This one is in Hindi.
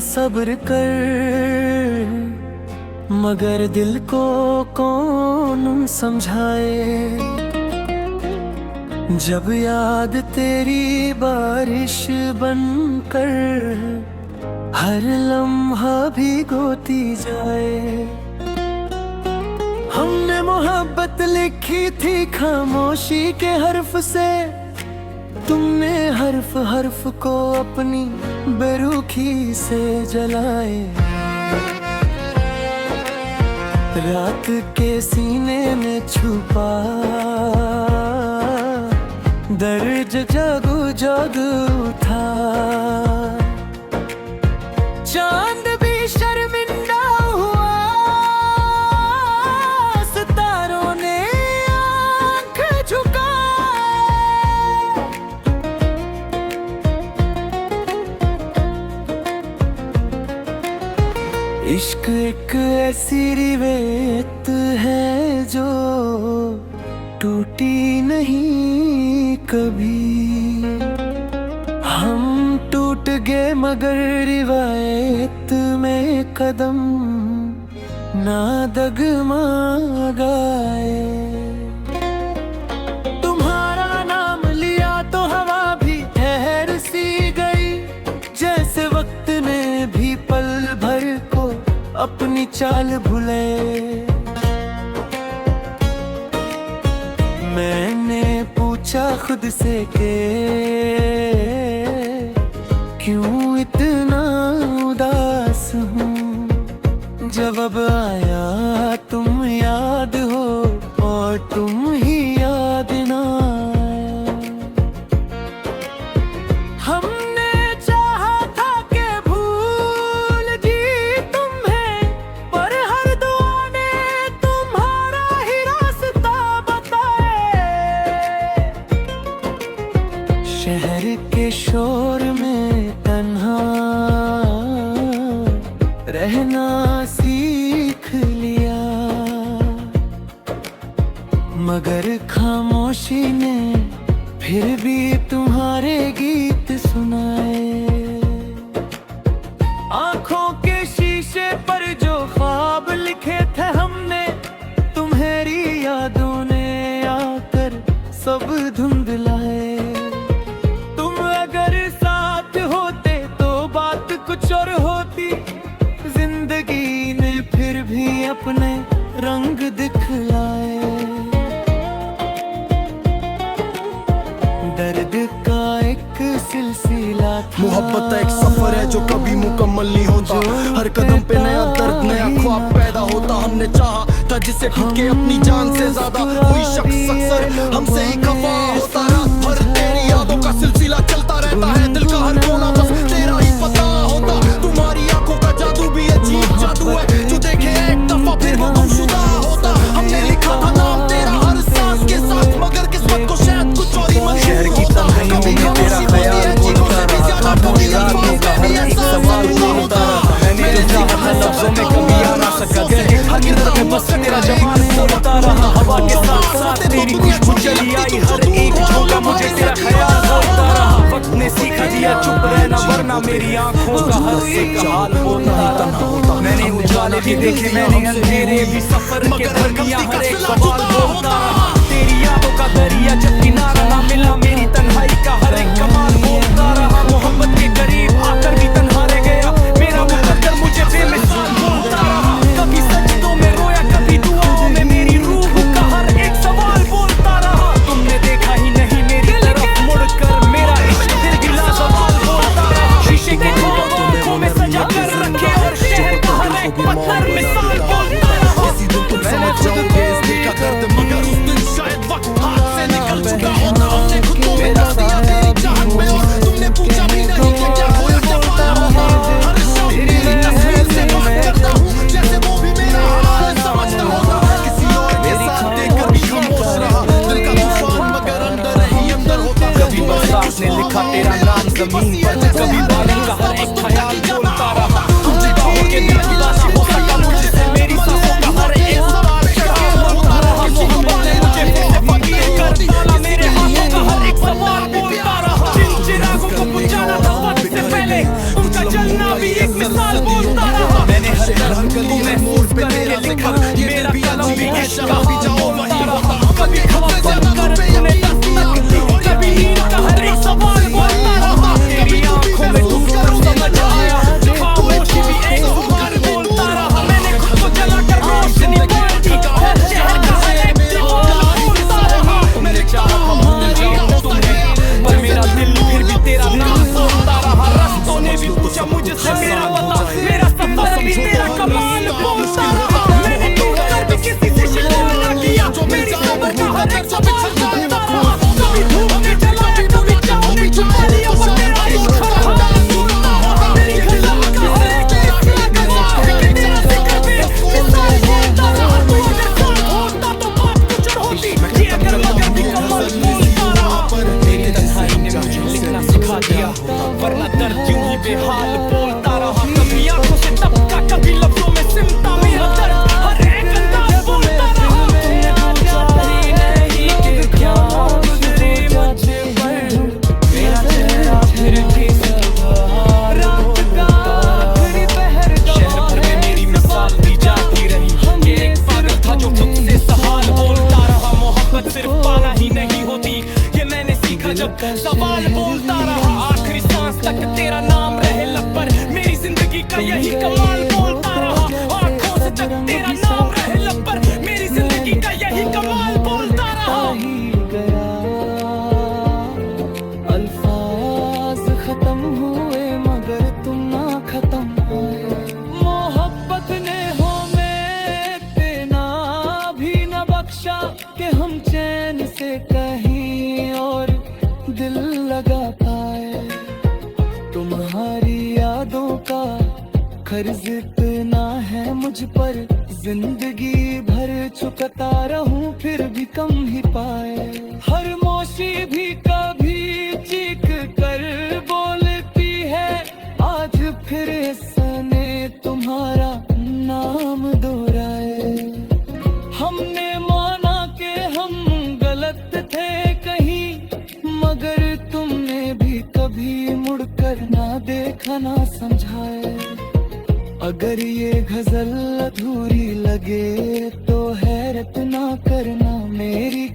सब्र कर, मगर दिल को कौन समझाए। जब याद तेरी बारिश बनकर हर लम्हा भिगोती जाए। हमने मोहब्बत लिखी थी खामोशी के हर्फ से, तुमने हर्फ हर्फ को अपनी बेरुखी से जलाए। रात के सीने में छुपा दर्द जग जग उठा। चांद भी शर्मिंदा हुआ, सितारों ने आंख झुकाए। इश्क एक ऐसी रिवेत है जो टूटी नहीं कभी। हम टूट गए मगर रिवायत में कदम ना डगमगाए। तुम्हारा नाम लिया तो हवा भी ठहर सी गई, जैसे वक्त ने भी पल भर को अपनी चाल भूले। मैंने पूछा खुद से कि क्यों इतना उदास हूँ। जवाब आया तुम याद हो और तुम ही याद ना आया। हमने चाहा था कि भूल जी तुम्हें, पर हर दुआ ने तुम्हारा ही रास्ता बताए। शहर के शोर में तन्हा रहना सीख लिया, मगर खामोशी ने फिर भी तुम्हारे गीत सुनाए। आंखों के शीशे पर जो ख्वाब लिखे थे हमने, तुम्हारी यादों ने आकर सब धुंधलाए। तुम अगर साथ होते तो बात कुछ और होती, जिंदगी ने फिर भी अपने रंग दिखलाए। दर्द का एक सिलसिला था, मोहब्बत एक सफर है जो कभी मुकम्मल नहीं होता। हर कदम पे नया दर्द नया ख्वाब पैदा होता। हमने चाहा था जिसे खुद के अपनी जान से ज्यादा, कोई शख्स अक्सर हमसे ही खफा होता। रात भर तेरी यादों का सिलसिला चलता रहता है, दिल का हर कोना बस तेरा ही पता होता। तुम्हारी आंखों का जादू भी अजीब जादू है, जो देखे एक दफा फिर वो गुमशुदा होता। हमने लिखा था नाम तेरा हर सांस के साथ, मगर किस्मत को शायद कुछ और ही मंजूर होता। कभी तेरा ख्याल बोलता रहा, खामोश रातों का हर एक सवाल बोलता रहा। मैंने जो चाहा था लफ्जों में कभी आ ना सका, गहरे हकीकत में बस तेरा जमाल बोलता रहा। हवा के साथ साथ तेरी खुशबू चली आई, हर एक झोंका मुझे तेरा ख्याल बोलता रहा। वक्त ने सीखा दिया चुप रहना, वरना मेरी आंखों का हर एक हाल बोलता रहा। मैंने उजाले भी देखे, मैंने अंधेरे भी, सफर के दरमियां हर एक सवाल बोलता रहा। तेरी यादों का दरिया जब किनारा ना मिला, मेरी तन्हाई का हर एक कमाल बोलता रहा। मोहब्बत के करीब आकर भी तन्हा रह गया, मेरा मुकद्दर मुझे बेमिसाल बोलता रहा। कभी सजदों में रोया, कभी दुआओं में, मेरी रूह का हर एक सवाल बोलता रहा। तुमने देखा ही नहीं मेरी तरफ मुड़कर, मेरा इश्क दिल भी लाजवाल बोलता रहा। शीशे के आंखों में सजा कर रखे और शहर का हर एक पत्थर मिसाल बोलता रहा। इसी दिन तुम समझ जाओगे इस दिल का दर्द, मगर उस दिन शायद वक्त हाथ से निकल चुका होता। हमने खुद को मिटा दिया तेरी चाहत में, और तुमने पूछा भी नहीं कि क्या खोया क्या पाया होता। हर शौक तेरी तस्वीर से बात करता हूँ, जैसे वो भी मेरा हाल समझता होता। किसी और के साथ देखकर भी खामोश रहा, दिल का तूफान मगर अंदर ही अंदर होता। कभी बरसात ने लिखा तेरा नाम जमीन पर, कभी बादल का हर एक ख्याल बोलता रहा। तुम जुदाओं के दिल की लाशी हो सका मुझसे, मेरी सांसों का हर एक सवाल बोलता रहा। मोहब्बत ने मुझे फिर से फकीर कर डाला, मेरे हाथों का हर एक सवाल बोलता रहा। जिन चिरागों को बुझाना था वक्त से पहले, उनका जलना भी एक लेकर मेरा कलम भी कहाँ बोलता रहा। कभी खबर कर तूने दस्तक दी, कभी नींद का हर एक सवाल बोलता रहा। तेरी आंखों में डूबकर समझ आया, खामोशी भी एक सवाल बोलता रहा। मैंने खुद को जलाकर रोशनी बोल दी, हर शहर का हर एक दीवाना बोलता रहा। मैंने चाहा भूल जाऊं तुम्हें, पर मेरा दिल फिर भी तेरा नाम बोलता रहा। रस्तों ने भी पूछा मुझसे मेरा पता, मेरा सफर भी तेरा कमाल बोलता रहा। मैंने टूट कर भी किसी से शिकवा ना किया, मेरी सबर का हर एक सवाल बोलता रहा। कभी धूप में जलाया, कभी छाँव में छुपा लिया, पर तेरा इश्क हर हाल बोलता रहा। मेरी गज़ल का हर एक फैसला गवाह है कि तेरा जिक्र बेमिसाल बोलता रहा। तू अगर साथ होता तो बात कुछ और होती, ये अगर मगर भी कमाल बोलता रहा। तेरी तन्हाई ने मुझे लिखना सिखा दिया, वरना दर्द यूं ही बेहाल बोलता रहा। कभी आंखों से टपका, कभी लफ्जों में सिमटा मेरा दर्द, हर एक अंदाज बोलता रहा। तुमने जाती नहीं कि क्या गुजरी मुझ पर, मेरा चेहरा फिर भी रात का आखिरी पहर, शहर भर में मेरी मिसाल दी जाती रही। ये एक पागल था जो खुद से सवाल बोलता रहा। मोहब्बत सिर्फ पाना ही नहीं होती, ये मैंने सीखा जब सवाल बोलता रहा। आखिरी सांस तक तेरा नाम रहे लब पर, मेरी जिंदगी का यही कमाल बोलता रहा। आंखों से तक तेरा नाम रहे लब पर, मेरी जिंदगी का यही कमाल बोलता रहा। अल्फाज खत्म हुए मगर तुम ना खत्म हुए। मोहब्बत ने हमें इतना भी न बख्शा कि हम चैन से कहीं और दिल लगा पाए। तुम्हारी यादों का कर्ज इतना है मुझ पर, जिंदगी भर चुकता रहूं फिर भी कम ही पाए। हर मौसी भी कभी चीख कर बोलती है, आज फिर इसने तुम्हारा नाम दोहराए। हमने माना कि हम गलत थे कहीं, मगर तुमने भी कभी मुड़कर ना देखा ना समझाए। अगर ये गजल अधूरी लगे तो हैरत ना करना, मेरी